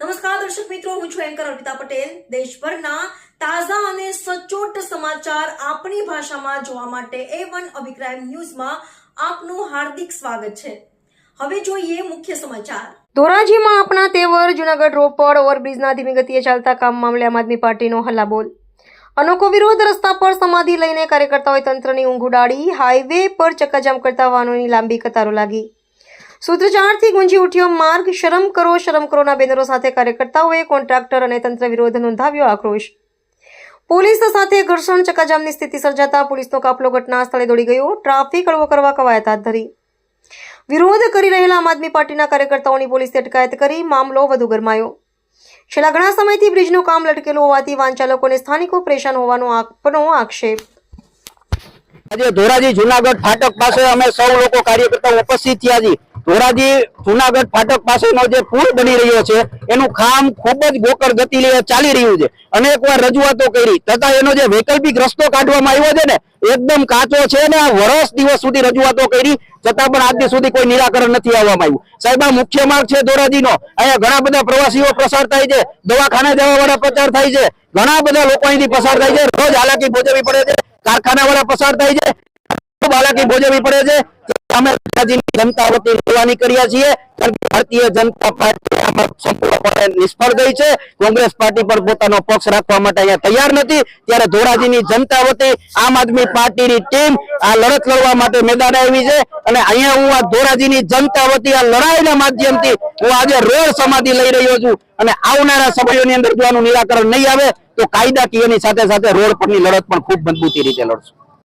નમસ્કાર દર્શક મિત્રો, હું છું એન્કર અર્પિતા પટેલ। દેશભરના તાજા અને સચોટ સમાચાર આપણી ભાષામાં જોવા માટે A1 અભિપ્રાય ન્યૂઝમાં આપનું હાર્દિક સ્વાગત છે। હવે જોઈએ મુખ્ય સમાચાર। ધોરાજીમાં આપણા તેવર જૂનાગઢ રોપડ ઓવરબ્રિજના ધીમી ગતિએ ચાલતા કામ મામલે આમ આદમી પાર્ટીનો હલ્લાબોલ। અનોખો વિરોધ, રસ્તા પર સમાધિ લઈને કાર્યકર્તાઓએ તંત્રની ઊંઘ ઉડાડી। હાઈવે પર ચક્કાજામ કરતા વાહનોની લાંબી કતારો લાગી। સૂત્રોચ્ચારથી ગુંજી ઉઠ્યો માર્ગ। શરમ કરોના બેનરો સાથે કાર્યકર્તાઓએ કોન્ટ્રાક્ટર અને તંત્ર વિરોધ નોંધાવ્યો આક્રોશ। પોલીસ સાથે ઘર્ષણ, ચક્કાજામની સ્થિતિ સર્જાતા પોલીસનો કાફલો ઘટના સ્થળે દોડી ગયો। ટ્રાફિક હળવો કરવા કવાયત હાથ ધરી। વિરોધ કરી રહેલા આમ આદમી પાર્ટીના કાર્યકર્તાઓની પોલીસે અટકાયત કરી। મામલો વધુ ગરમાયો। છેલ્લા ઘણા સમયથી બ્રિજનું કામ લટકેલું હોવાથી વાહન ચાલકોને સ્થાનિકો પરેશાન હોવાનો આપનો આક્ષેપ। આજે ધોરાજી જૂનાગઢ ફાટક પાસે અમે સૌ લોકો કાર્યકર્તાઓ ઉપસ્થિત થયા છીએ। ધોરાજી જૂનાગઢ ફાટક પાસેનો જે પુલ બની રહ્યો છે એનું કામ ખૂબ જ ગોકળ ગતિ ચાલી રહ્યું છે। અનેકવાર રજૂઆતો કરી તથા એનો જે વૈકલ્પિક રસ્તો કાઢવામાં આવ્યો છે ને એકદમ કાચો છે ને આ વર્ષ દિવસ સુધી રજૂઆતો કરી છતાં પણ આજ સુધી કોઈ નિરાકરણ નથી આવવામાં આવ્યું। સાહેબ, આ મુખ્ય માર્ગ છે ધોરાજીનો। અહીંયા ઘણા બધા પ્રવાસીઓ પસાર થાય છે, દવાખાને જવા વાળા પસાર થાય છે, ઘણા બધા લોકો અહીંથી પસાર થાય છે, રોજ હાલાકી ભોગવવી પડે છે, કારખાના વાળા પસાર થાય છે, ખૂબ હાલાકી ભોગવવી પડે છે। અમે ધોરાજીની જનતા વતી લેવાની કર્યા છીએ કારણ કે ભારતીય જનતા પાર્ટી આમાં સંપૂર્ણપણે નિષ્ફળ ગઈ છે। કોંગ્રેસ પાર્ટી પર પોતાનો પક્ષ રાખવા માટે અહીંયા તૈયાર નથી, ત્યારે ધોરાજીની જનતા વતી આમ આદમી પાર્ટીની ટીમ આ લડત લડવા માટે મેદાને આવી છે અને અહીંયા હું આ ધોરાજીની જનતા વતી આ લડાઈના માધ્યમથી હું આજે રોડ સમાધિ લઈ રહ્યો છું અને આવનારા સમયોની અંદર જો આનું નિરાકરણ નહીં આવે તો કાયદાકીયની સાથે સાથે રોડ પરની લડત પણ ખૂબ મજબૂતી રીતે લડશું।